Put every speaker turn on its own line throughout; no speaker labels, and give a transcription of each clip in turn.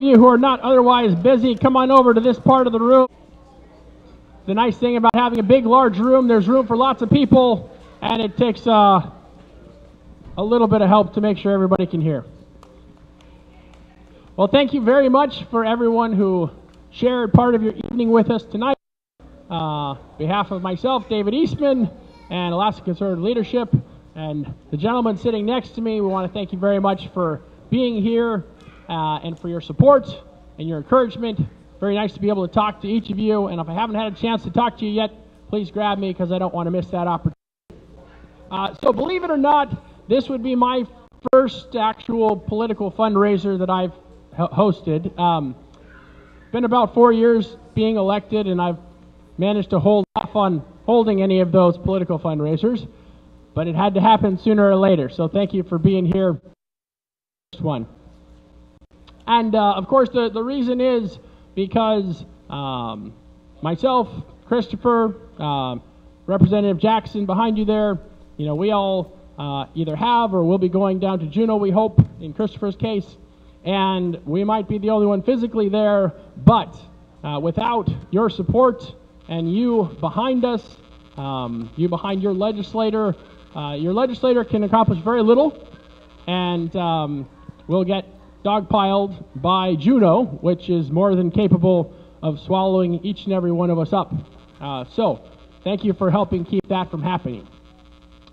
You who are not otherwise busy, come on over to this part of the room. The nice thing about having a big, large room, there's room for lots of people, and it takes a little bit of help to make sure everybody can hear. Well, thank you very much for everyone who shared part of your evening with us tonight. On behalf of myself, David Eastman, and Alaska Conservative Leadership, and the gentleman sitting next to me, we want to thank you very much for being here and for your support and your encouragement. Very nice to be able to talk to each of you, and if I haven't had a chance to talk to you yet, please grab me because I don't want to miss that opportunity. So believe it or not, this would be my first actual political fundraiser that I've hosted. Been about 4 years being elected, and I've managed to hold off on holding any of those political fundraisers, but it had to happen sooner or later, so thank you for being here. First one. And of course the reason is because myself, Cristopher, Representative Jackson behind you there, you know, we all either have or will be going down to Juneau, we hope, in Christopher's case, and we might be the only one physically there, but without your support and you behind us, you behind your legislator can accomplish very little, and we'll get dogpiled by Juneau, which is more than capable of swallowing each and every one of us up. So thank you for helping keep that from happening.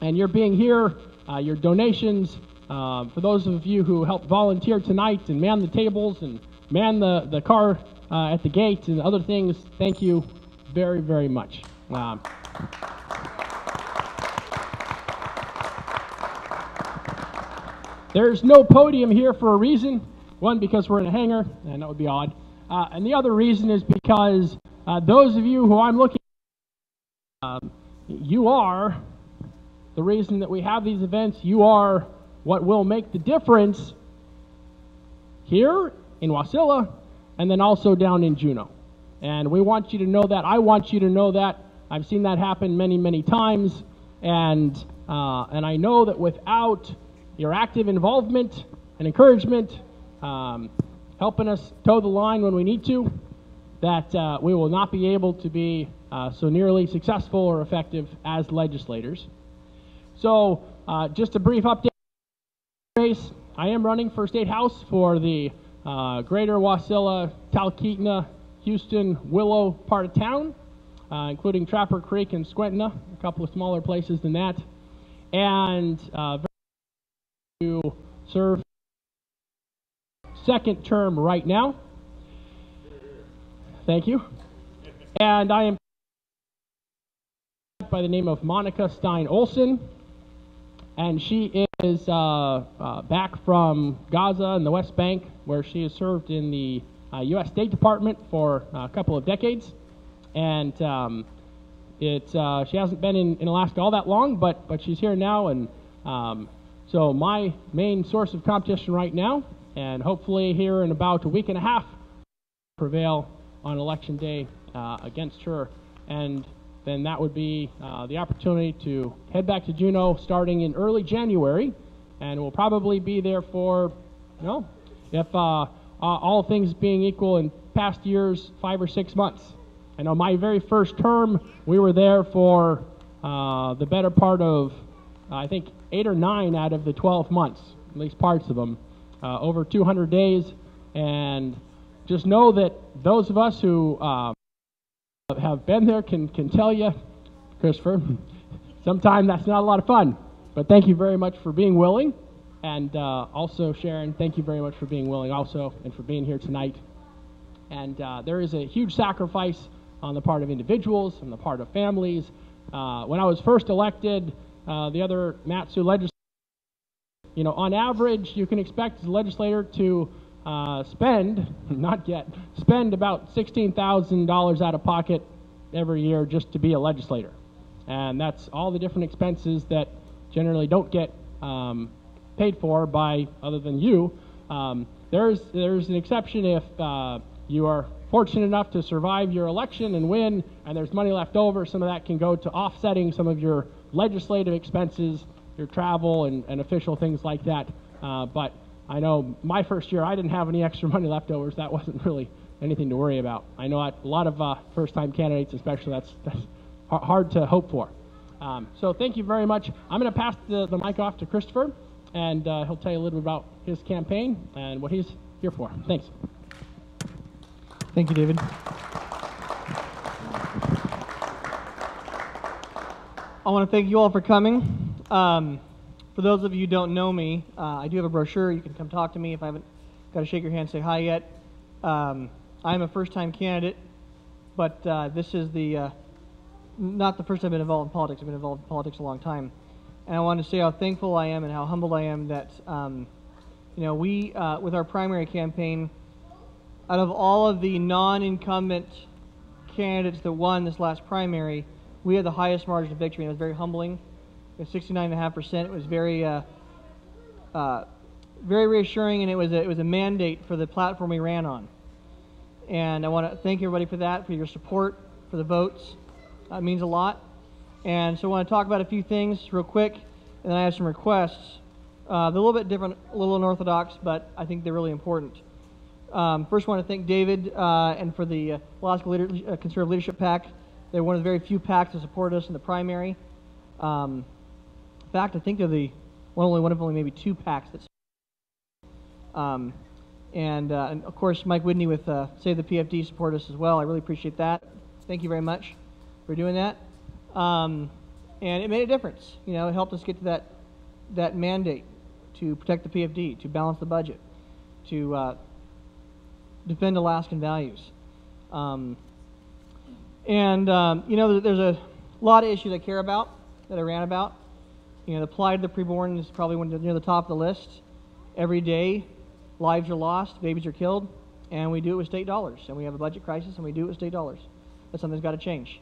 And your being here, your donations, for those of you who helped volunteer tonight and man the tables and man the car at the gate and other things, thank you very, very much. There's no podium here for a reason. One, because we're in a hangar, and that would be odd. And the other reason is because those of you who I'm looking at, you are the reason that we have these events. You are what will make the difference here in Wasilla and then also down in Juneau. And we want you to know that. I want you to know that. I've seen that happen many, many times. And I know that without your active involvement and encouragement, helping us toe the line when we need to, that we will not be able to be so nearly successful or effective as legislators. So just a brief update. I am running for State House for the greater Wasilla, Talkeetna, Houston, Willow part of town, including Trapper Creek and Squentna, a couple of smaller places than that. And to serve second term right now. Thank you. And I am by the name of Monica Stein Olson, and she is back from Gaza and the West Bank, where she has served in the U.S. State Department for a couple of decades. And she hasn't been in Alaska all that long, but she's here now, and so my main source of competition right now, and hopefully here in about a week and a half, prevail on election day against her. And then that would be the opportunity to head back to Juneau starting in early January, and we'll probably be there for, you know, if all things being equal in past years, 5 or 6 months. I know my very first term, we were there for the better part of, I think, 8 or 9 out of the 12 months, at least parts of them, over 200 days. And just know that those of us who have been there can tell you, Christopher, sometimes that's not a lot of fun. But thank you very much for being willing. And also, Sharon, thank you very much for being willing also and for being here tonight. And there is a huge sacrifice on the part of individuals, on the part of families. When I was first elected, the other Matsu legislators, you know, on average, you can expect the legislator to spend about $16,000 out of pocket every year just to be a legislator. And that's all the different expenses that generally don't get paid for by other than you. There's an exception if you are fortunate enough to survive your election and win, and there's money left over. Some of that can go to offsetting some of your legislative expenses, your travel and official things like that. But I know my first year I didn't have any extra money left over, so that wasn't really anything to worry about. I know a lot of first-time candidates, especially, that's hard to hope for. So thank you very much. I'm going to pass the mic off to Cristopher, and he'll tell you a little bit about his campaign and what he's here for. Thanks.
Thank you, David. I want to thank you all for coming. For those of you who don't know me, I do have a brochure. You can come talk to me if I haven't got to shake your hand and say hi yet. I'm a first-time candidate, but this is not the first time I've been involved in politics. I've been involved in politics a long time. And I want to say how thankful I am and how humbled I am that, we, with our primary campaign, out of all of the non-incumbent candidates that won this last primary, we had the highest margin of victory, and it was very humbling. It was 69.5%. It was very, very reassuring, and it was a mandate for the platform we ran on. And I want to thank everybody for that, for your support, for the votes. It means a lot. And so I want to talk about a few things real quick, and then I have some requests. They're a little bit different, a little unorthodox, but I think they're really important. First, I want to thank David and for the Alaska Conservative Leadership PAC. They're one of the very few PACs that supported us in the primary. In fact, I think they're one of only maybe 2 PACs that. And of course, Mike Whitney with Save the PFD supported us as well. I really appreciate that. Thank you very much for doing that. And it made a difference. It helped us get to that mandate to protect the PFD, to balance the budget, to defend Alaskan values. There's a lot of issues I care about, that I ran about. The plight of the preborn is probably near the top of the list. Every day, lives are lost, babies are killed, and we do it with state dollars. And we have a budget crisis, and we do it with state dollars. That's something that's got to change.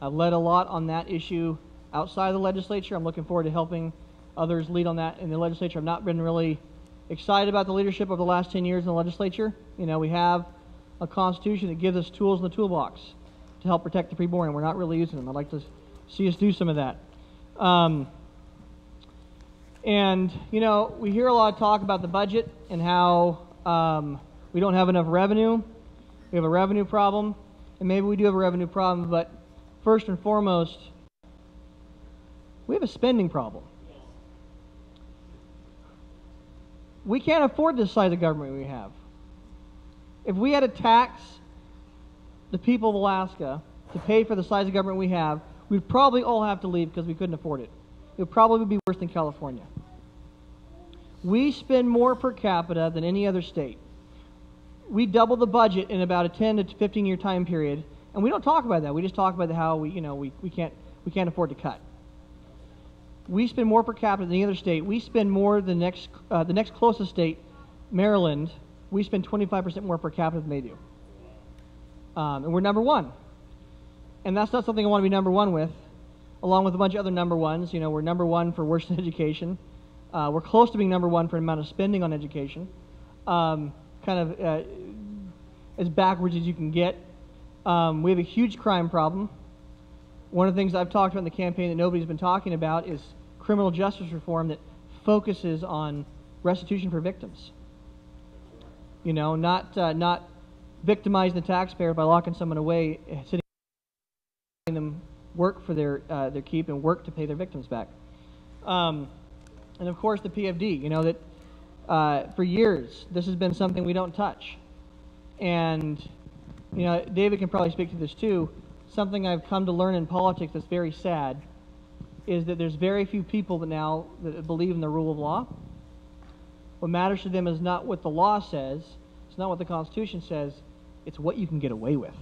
I've led a lot on that issue outside of the legislature. I'm looking forward to helping others lead on that in the legislature. I've not been really excited about the leadership of the last 10 years in the legislature. We have a constitution that gives us tools in the toolbox to help protect the preborn, and we're not really using them. I'd like to see us do some of that. We hear a lot of talk about the budget and how we don't have enough revenue. We have a revenue problem, and maybe we do have a revenue problem, but first and foremost, we have a spending problem. We can't afford this size of government we have. If we had to tax the people of Alaska to pay for the size of government we have, we'd probably all have to leave because we couldn't afford it. It would probably be worse than California. We spend more per capita than any other state. We double the budget in about a 10 to 15 year time period, and we don't talk about that. We just talk about how we can't afford to cut. We spend more per capita than any other state. We spend more than the next closest state, Maryland. We spend 25% more per capita than they do. And we're number one. And that's not something I want to be number one with, along with a bunch of other number ones. We're number one for worst in education. We're close to being number one for the amount of spending on education. As backwards as you can get. We have a huge crime problem. One of the things I've talked about in the campaign that nobody's been talking about is criminal justice reform that focuses on restitution for victims. Not victimizing the taxpayer by locking someone away, sitting them work for their keep and work to pay their victims back. And of course the PFD, that for years this has been something we don't touch. And David can probably speak to this too. Something I've come to learn in politics that's very sad is that there's very few people that believe in the rule of law. What matters to them is not what the law says, it's not what the Constitution says, it's what you can get away with.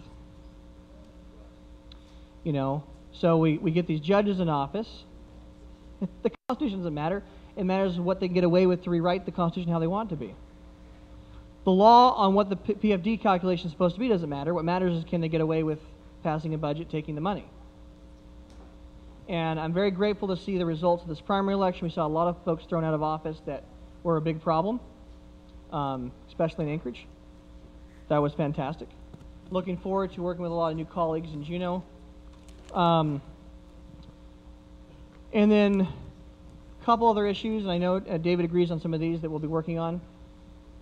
So we get these judges in office. The Constitution doesn't matter. It matters what they can get away with to rewrite the Constitution how they want it to be. The law on what the PFD calculation is supposed to be doesn't matter. What matters is can they get away with passing a budget, taking the money. And I'm very grateful to see the results of this primary election. We saw a lot of folks thrown out of office that were a big problem, especially in Anchorage. That was fantastic. Looking forward to working with a lot of new colleagues in Juneau. And then a couple other issues, and I know David agrees on some of these that we'll be working on.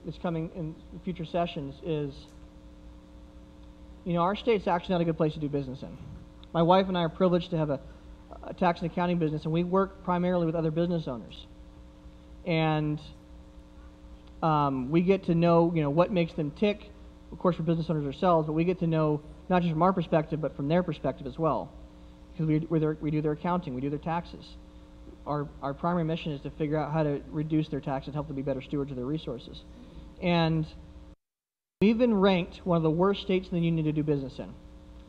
that's coming in future sessions is, our state's actually not a good place to do business in. My wife and I are privileged to have a tax and accounting business, and we work primarily with other business owners. And we get to know, what makes them tick. Of course, we're business owners ourselves, but we get to know not just from our perspective, but from their perspective as well. Because we do their accounting, we do their taxes. Our primary mission is to figure out how to reduce their taxes and help them be better stewards of their resources. And we've been ranked one of the worst states in the union to do business in.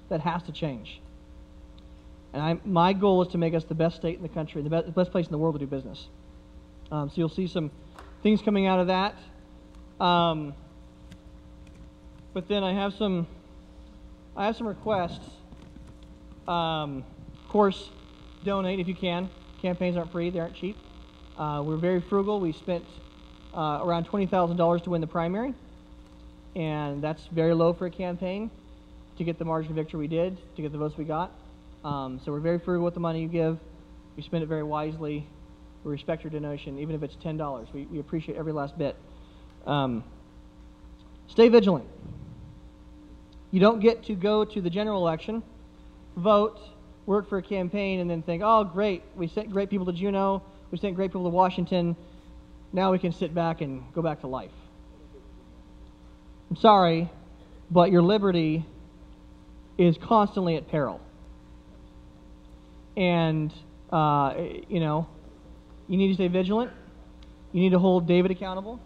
That has to change. And my goal is to make us the best state in the country, the best place in the world to do business. So you'll see some things coming out of that. But then I have some requests. Of course, donate if you can. Campaigns aren't free; they aren't cheap. We're very frugal. We spent around $20,000 to win the primary, and that's very low for a campaign. To get the margin of victory we did, to get the votes we got. So we're very frugal with the money you give. We spend it very wisely. We respect your donation, even if it's $10. We appreciate every last bit. Stay vigilant. You don't get to go to the general election, vote, work for a campaign, and then think, oh, great, we sent great people to Juneau, we sent great people to Washington, now we can sit back and go back to life. I'm sorry, but your liberty is constantly at peril. And, you need to stay vigilant. You need to hold David accountable.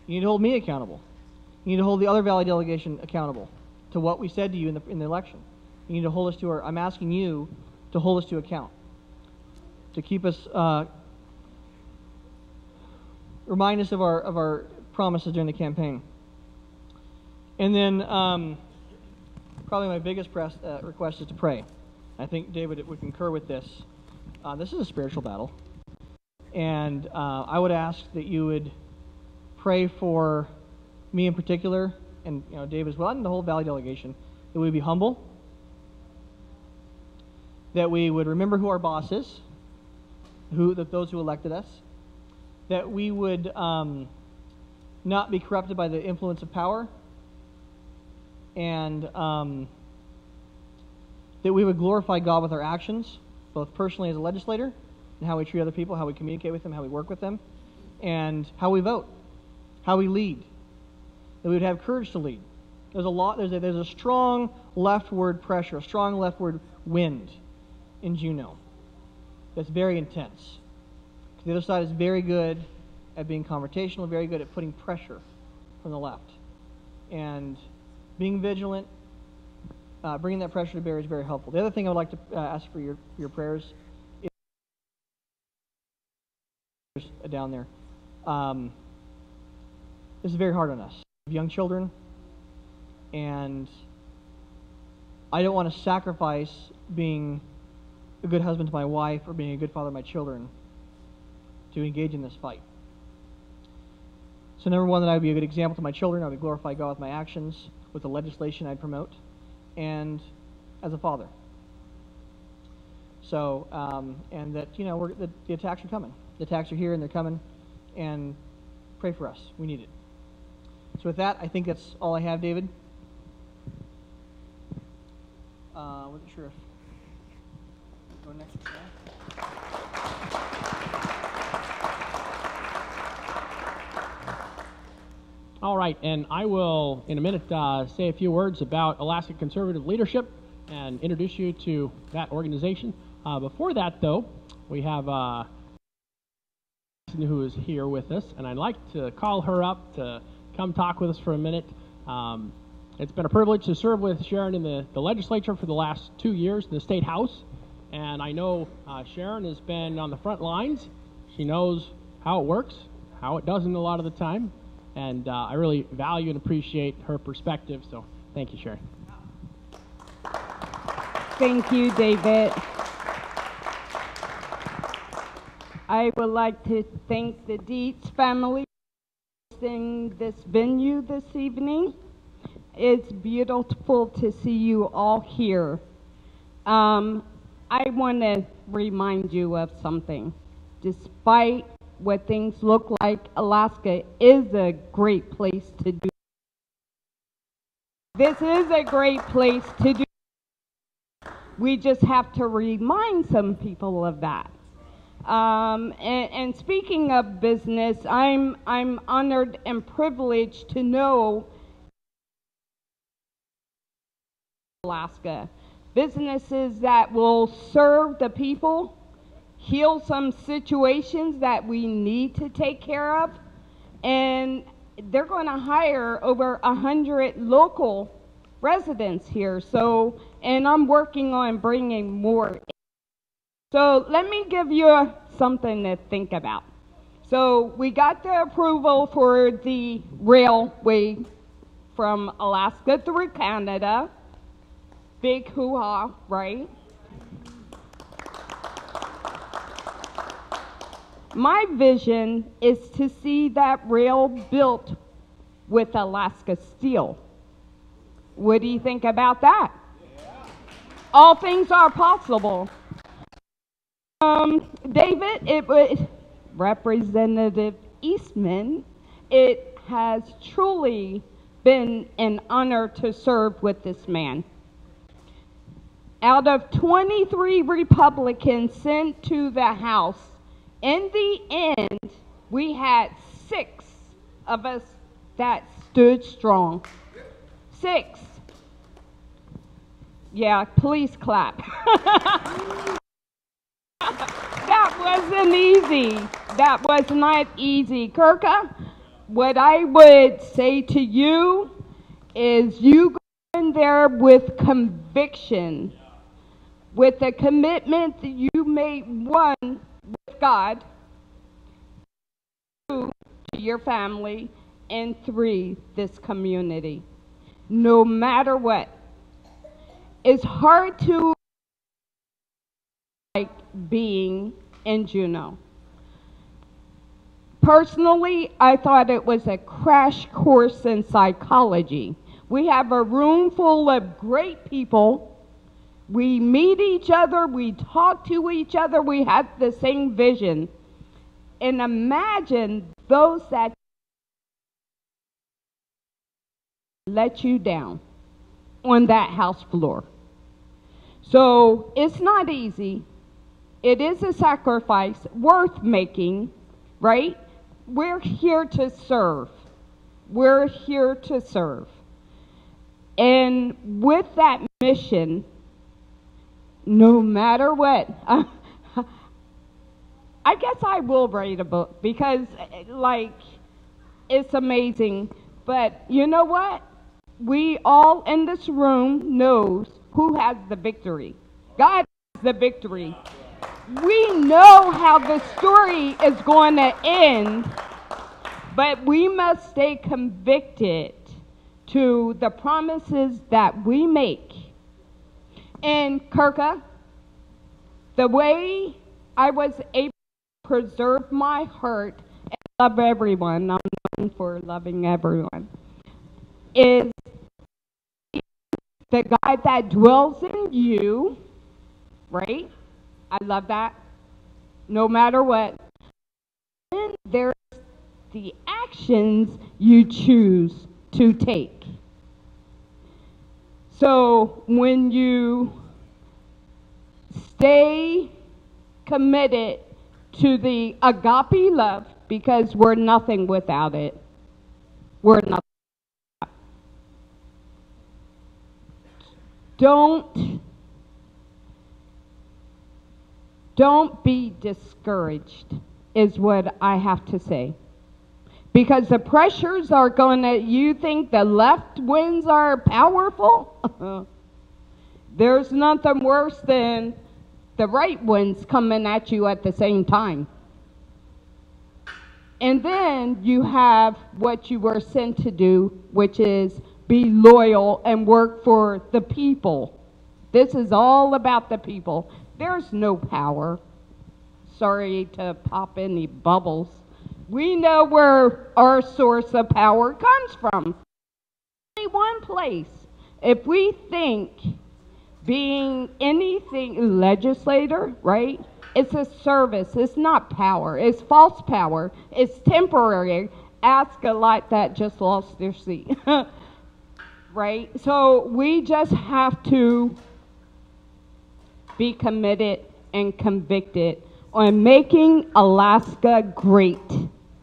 You need to hold me accountable. You need to hold the other Valley delegation accountable to what we said to you in the election. You need to hold us to I'm asking you to hold us to account, to keep us, remind us of our promises during the campaign. And then probably my biggest request is to pray. I think David would concur with this. This is a spiritual battle. And I would ask that you would pray for me in particular, and Dave as well, and the whole Valley delegation, that we would be humble, that we would remember who our boss is, those who elected us, that we would not be corrupted by the influence of power, and that we would glorify God with our actions, both personally as a legislator, and how we treat other people, how we communicate with them, how we work with them, and how we vote, how we lead. That we would have courage to lead. There's a strong leftward pressure, a strong leftward wind in Juneau that's very intense. The other side is very good at being confrontational, very good at putting pressure from the left. And being vigilant, bringing that pressure to bear is very helpful. The other thing I would like to ask for your prayers is down there. This is very hard on us. We have young children, and I don't want to sacrifice being a good husband to my wife or being a good father to my children to engage in this fight. So number one, that I would be a good example to my children. I would glorify God with my actions, with the legislation I'd promote, and as a father. So, and that, the attacks are coming. The attacks are here and they're coming, and pray for us. We need it. So with that, I think that's all I have, David. Wasn't sure if go next.
All right, and I will, in a minute, say a few words about Alaska Conservative Leadership and introduce you to that organization. Before that, though, we have who is here with us, and I'd like to call her up to come talk with us for a minute. It's been a privilege to serve with Sharon in the legislature for the last 2 years in the State House, and I know Sharon has been on the front lines. She knows how it works, how it doesn't a lot of the time, and I really value and appreciate her perspective, so thank you, Sharon.
Thank you, David. I would like to thank the Dietz family for hosting this venue this evening. It's beautiful to see you all here. I want to remind you of something. Despite what things look like, Alaska is a great place to do. This is a great place to do. We just have to remind some people of that. And speaking of business, I'm honored and privileged to know Alaska. Businesses that will serve the people, heal some situations that we need to take care of, and they're going to hire over 100 local residents here. So, and I'm working on bringing more. So let me give you something to think about. So we got the approval for the railway from Alaska through Canada. Big hoo-ha, right? My vision is to see that rail built with Alaska steel. What do you think about that? Yeah. All things are possible. David, it was Representative Eastman. It has truly been an honor to serve with this man. Out of 23 Republicans sent to the House, in the end, we had 6 of us that stood strong. 6. Yeah, please clap. That wasn't easy. That was not easy. Kurka, what I would say to you is you go in there with conviction, with a commitment that you made, 1, with God, 2, to your family, and 3, this community. No matter what. It's hard to like being in Juneau. Personally, I thought it was a crash course in psychology. We have a room full of great people. We meet each other, we talk to each other, we have the same vision. And imagine those that let you down on that House floor. So it's not easy. It is a sacrifice worth making, right? We're here to serve. We're here to serve. And with that mission, no matter what, I guess I will write a book because, like, it's amazing. But you know what? We all in this room knows who has the victory. God has the victory. We know how the story is going to end, but we must stay convicted to the promises that we make. And Kurka, the way I was able to preserve my heart and love everyone, I'm known for loving everyone, is the God that dwells in you, right? I love that. No matter what. And there's the actions you choose to take. So when you stay committed to the agape love, because we're nothing without it. We're nothing. Don't be discouraged, is what I have to say. Because the pressures are going to, you think the left winds are powerful? There's nothing worse than the right winds coming at you at the same time. And then you have what you were sent to do, which is be loyal and work for the people. This is all about the people. There's no power. Sorry to pop any bubbles. We know where our source of power comes from. Only one place. If we think being anything, legislator, right? It's a service. It's not power. It's false power. It's temporary. Alaska like that just lost their seat. Right? So we just have to be committed and convicted on making Alaska great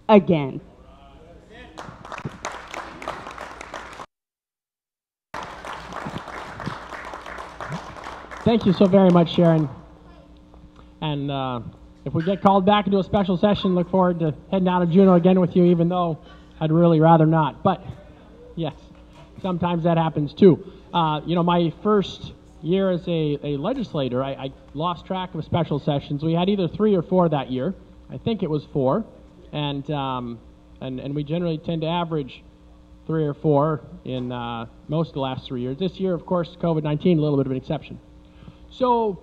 again.
Thank you so very much, Sharon. And if we get called back into a special session, look forward to heading out of Juneau again with you, even though I'd really rather not. But yes, sometimes that happens too. You know, my first year as a legislator, I lost track of special sessions. We had either 3 or 4 that year. I think it was 4. And we generally tend to average 3 or 4 in most of the last 3 years. This year, of course, COVID-19, a little bit of an exception. So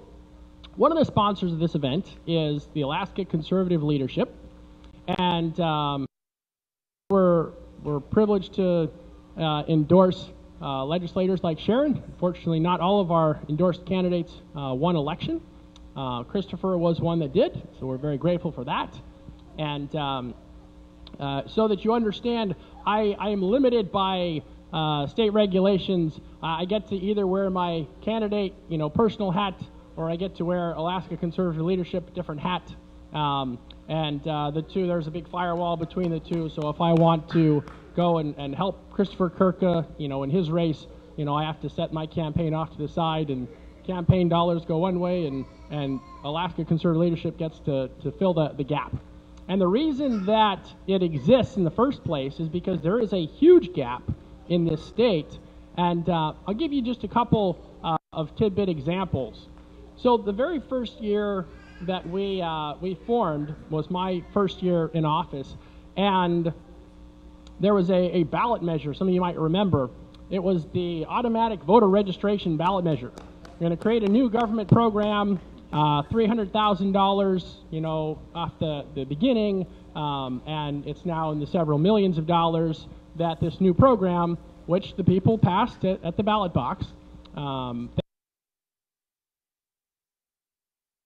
one of the sponsors of this event is the Alaska Conservative Leadership, and we're privileged to endorse legislators like Sharon. Unfortunately, not all of our endorsed candidates won election. Cristopher was one that did, so we're very grateful for that. And so that you understand, I am limited by state regulations. I get to either wear my candidate, you know, personal hat, or I get to wear Alaska Conservative Leadership, different hat. The two, there's a big firewall between the two, so if I want to go and help Christopher Kurka, you know, in his race, you know, I have to set my campaign off to the side, and campaign dollars go one way, and Alaska Conservative Leadership gets to fill the gap. And the reason that it exists in the first place is because there is a huge gap in this state, and I'll give you just a couple of tidbit examples. So the very first year that we formed was my first year in office, and there was a ballot measure. Some of you might remember. It was the automatic voter registration ballot measure. We're going to create a new government program, $300,000, you know, off the beginning, and it's now in the several millions of dollars that this new program, which the people passed at the ballot box,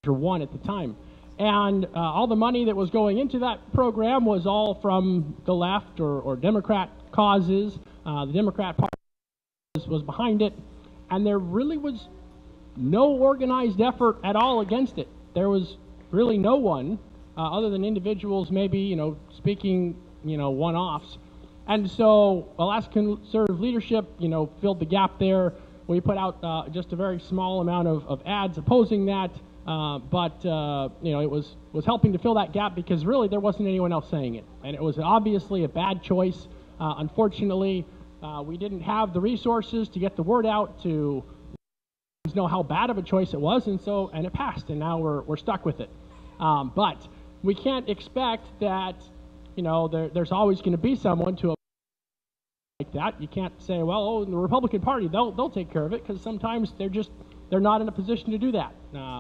one at the time. And all the money that was going into that program was all from the left or Democrat causes. The Democrat Party was behind it, and there really was no organized effort at all against it. There was really no one, other than individuals maybe, you know, speaking, you know, one-offs. And so Alaska Conservative Leadership, you know, filled the gap there. We put out just a very small amount of ads opposing that, but you know, it was helping to fill that gap because really there wasn't anyone else saying it. And it was obviously a bad choice. Unfortunately, we didn't have the resources to get the word out to know how bad of a choice it was, and it passed, and now we're stuck with it. But we can't expect that, you know, there's always going to be someone to like that. You can't say, well, oh, the Republican Party, they'll take care of it, because sometimes they're not in a position to do that,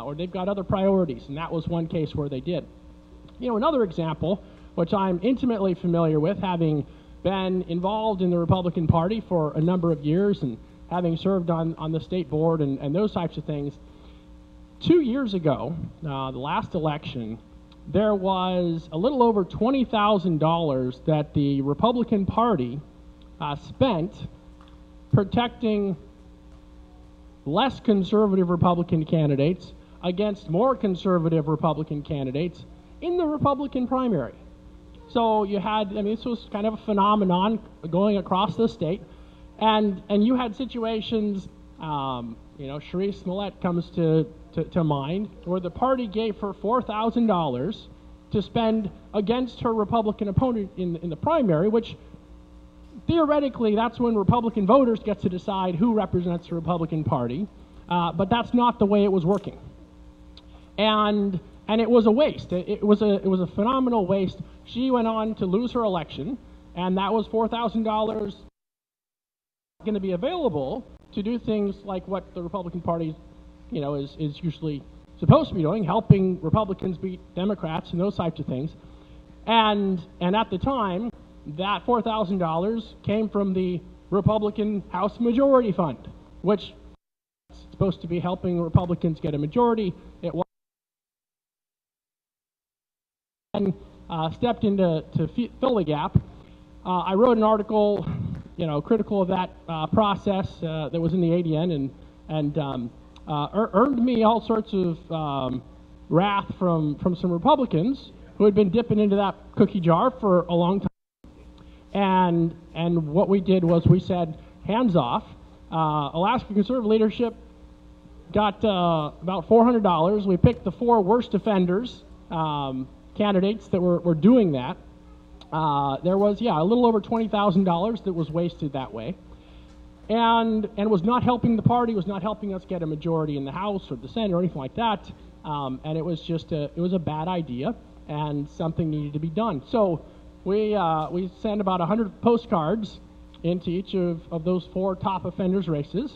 or they've got other priorities, and that was one case where they did. You know, another example, which I'm intimately familiar with, having been involved in the Republican Party for a number of years and having served on the state board and those types of things. 2 years ago, the last election, there was a little over $20,000 that the Republican Party spent protecting less conservative Republican candidates against more conservative Republican candidates in the Republican primary. So you had, I mean, this was kind of a phenomenon going across the state. And you had situations, you know, Cherise Smollett comes to mind, where the party gave her $4,000 to spend against her Republican opponent in the primary, which theoretically that's when Republican voters get to decide who represents the Republican Party, but that's not the way it was working. And it was a waste. It was a phenomenal waste. She went on to lose her election, and that was $4,000 going to be available to do things like what the Republican Party, you know, is usually supposed to be doing, helping Republicans beat Democrats and those types of things. And at the time, that $4,000 came from the Republican House Majority Fund, which is supposed to be helping Republicans get a majority. It stepped in to fill the gap. I wrote an article, critical of that process that was in the ADN, and earned me all sorts of wrath from some Republicans who had been dipping into that cookie jar for a long time. And what we did was we said, hands off. Alaska conservative leadership got about $400. We picked the 4 worst offenders, candidates that were doing that. There was, a little over $20,000 that was wasted that way. And was not helping the party, was not helping us get a majority in the House or the Senate or anything like that. And it was just it was a bad idea, and something needed to be done. So we sent about 100 postcards into each of those 4 top offenders races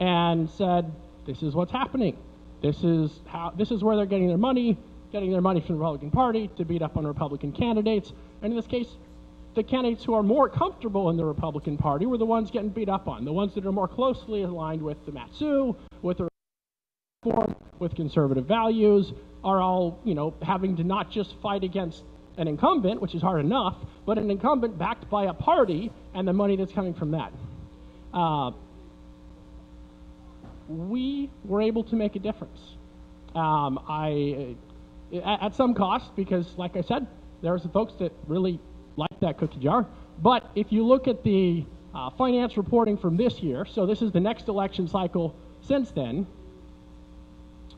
and said, this is what's happening. This is where they're getting their money from the Republican Party to beat up on Republican candidates. And in this case, the candidates who are more comfortable in the Republican Party were the ones getting beat up on. The ones that are more closely aligned with the Matsu, with the reform, with conservative values, are all, having to not just fight against an incumbent, which is hard enough, but an incumbent backed by a party and the money that's coming from that. We were able to make a difference. At some cost, because, like I said, there are some folks that really like that cookie jar. But if you look at the finance reporting from this year, so this is the next election cycle since then,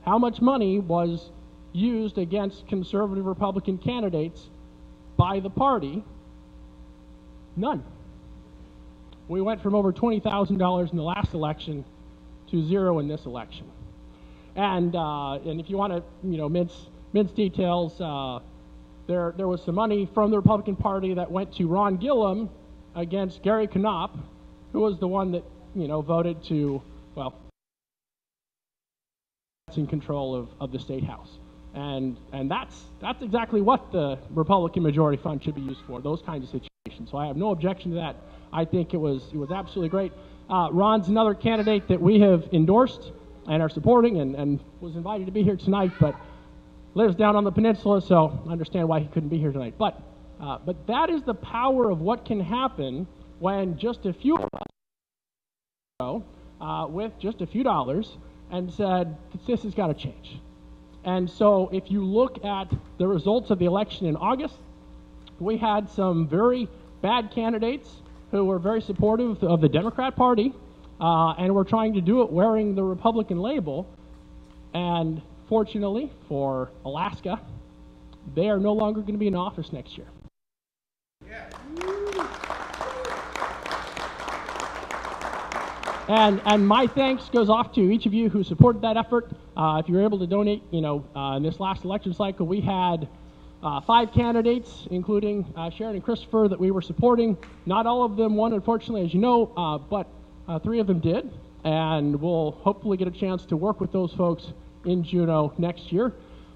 how much money was used against conservative Republican candidates by the party? None. We went from over $20,000 in the last election to 0 in this election. And if you want to, mince details, there was some money from the Republican Party that went to Ron Gillum against Gary Knopp, who was the one that, voted to, in control of the State House. And that's exactly what the Republican majority fund should be used for, those kinds of situations. So I have no objection to that. I think it was absolutely great. Ron's another candidate that we have endorsed and are supporting, and was invited to be here tonight, but lives down on the peninsula, so I understand why he couldn't be here tonight. But that is the power of what can happen when just a few of us with just a few dollars and said, this has got to change. And so if you look at the results of the election in August, we had some very bad candidates who were very supportive of the Democrat Party, and were trying to do it wearing the Republican label. And fortunately for Alaska, they are no longer going to be in office next year. Yeah. And my thanks goes off to each of you who supported that effort. If you were able to donate, in this last election cycle, we had 5 candidates, including Sharon and Cristopher, that we were supporting. Not all of them won, unfortunately, as you know, but 3 of them did. And we'll hopefully get a chance to work with those folks in Juneau next year.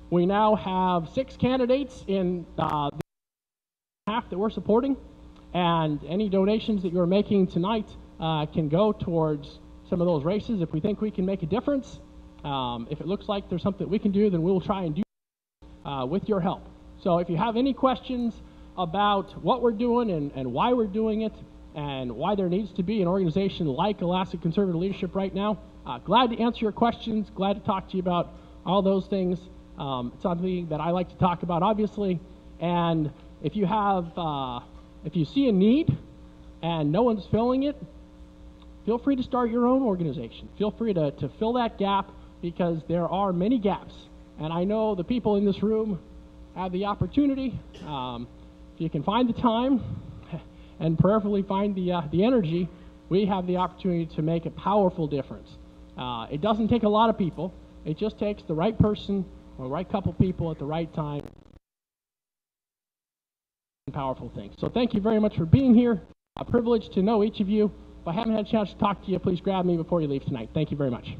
We now have 6 candidates in the half that we're supporting, and any donations that you're making tonight can go towards some of those races. If we think we can make a difference, if it looks like there's something we can do, then we'll try and do with your help. So if you have any questions about what we're doing and why we're doing it, and why there needs to be an organization like Alaska Conservative Leadership right now, glad to answer your questions, glad to talk to you about all those things. It's something that I like to talk about, obviously. And if you have, if you see a need and no one's filling it, feel free to start your own organization. Feel free to fill that gap, because there are many gaps. And I know the people in this room have the opportunity. If you can find the time and prayerfully find the energy, we have the opportunity to make a powerful difference. It doesn't take a lot of people. It just takes the right person or the right couple people at the right time. Powerful things. So thank you very much for being here. A privilege to know each of you. If I haven't had a chance to talk to you, please grab me before you leave tonight. Thank you very much.